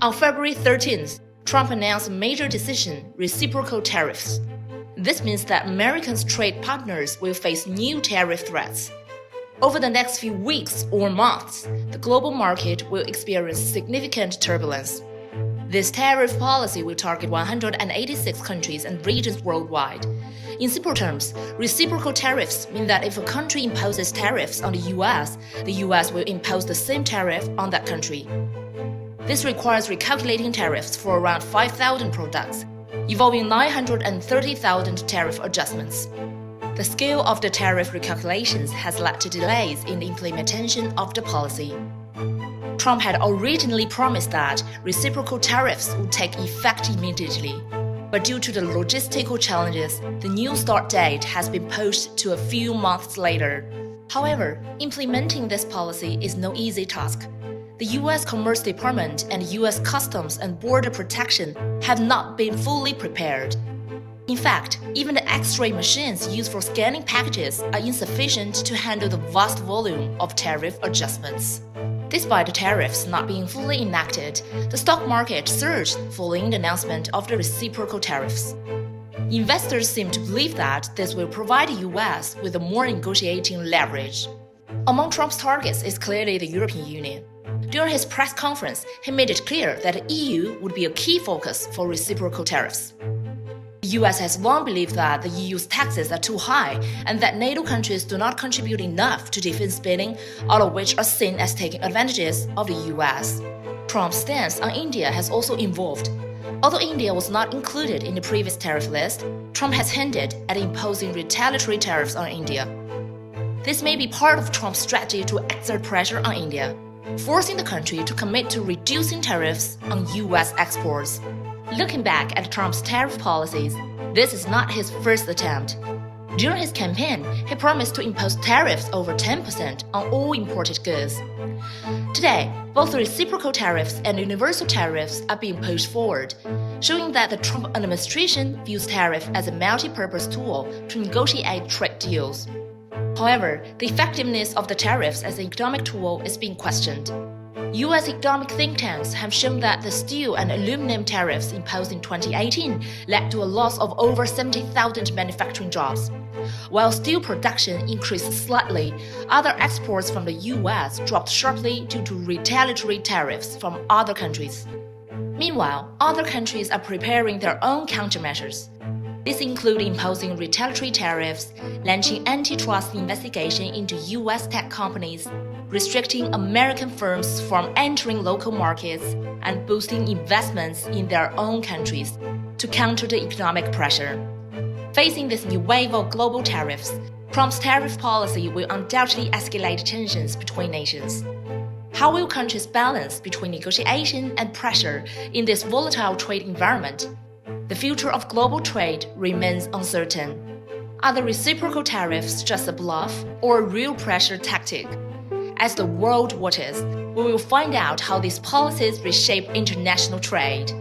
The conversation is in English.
On February 13th, Trump announced a major decision, reciprocal tariffs. This means that Americans' trade partners will face new tariff threats. Over the next few weeks or months, the global market will experience significant turbulence. This tariff policy will target 186 countries and regions worldwide. In simple terms, reciprocal tariffs mean that if a country imposes tariffs on the US will impose the same tariff on that country. This requires recalculating tariffs for around 5,000 products, involving 930,000 tariff adjustments. The scale of the tariff recalculations has led to delays in the implementation of the policy. Trump had originally promised that reciprocal tariffs would take effect immediately, but due to the logistical challenges, the new start date has been pushed to a few months later. However, implementing this policy is no easy task. The U.S. Commerce Department and U.S. Customs and Border Protection have not been fully prepared. In fact, even the X-ray machines used for scanning packages are insufficient to handle the vast volume of tariff adjustments. Despite the tariffs not being fully enacted, the stock market surged following the announcement of the reciprocal tariffs. Investors seem to believe that this will provide the U.S. with a more negotiating leverage. Among Trump's targets is clearly the European Union. During his press conference, he made it clear that the EU would be a key focus for reciprocal tariffs. The US has long believed that the EU's taxes are too high and that NATO countries do not contribute enough to defense spending, all of which are seen as taking advantages of the US. Trump's stance on India has also evolved. Although India was not included in the previous tariff list, Trump has hinted at imposing retaliatory tariffs on India. This may be part of Trump's strategy to exert pressure on India, forcing the country to commit to reducing tariffs on US exports. Looking back at Trump's tariff policies, this is not his first attempt. During his campaign, he promised to impose tariffs over 10% on all imported goods. Today, both reciprocal tariffs and universal tariffs are being pushed forward, showing that the Trump administration views tariff as a multi-purpose tool to negotiate trade deals. However, the effectiveness of the tariffs as an economic tool is being questioned. U.S. economic think tanks have shown that the steel and aluminum tariffs imposed in 2018 led to a loss of over 70,000 manufacturing jobs. While steel production increased slightly, other exports from the U.S. dropped sharply due to retaliatory tariffs from other countries. Meanwhile, other countries are preparing their own countermeasures. These include imposing retaliatory tariffs, launching antitrust investigation into U.S. tech companies, restricting American firms from entering local markets, and boosting investments in their own countries to counter the economic pressure. Facing this new wave of global tariffs, Trump's tariff policy will undoubtedly escalate tensions between nations. How will countries balance between negotiation and pressure in this volatile trade environment? The future of global trade remains uncertain. Are the reciprocal tariffs just a bluff or a real pressure tactic? As the world watches, we will find out how these policies reshape international trade.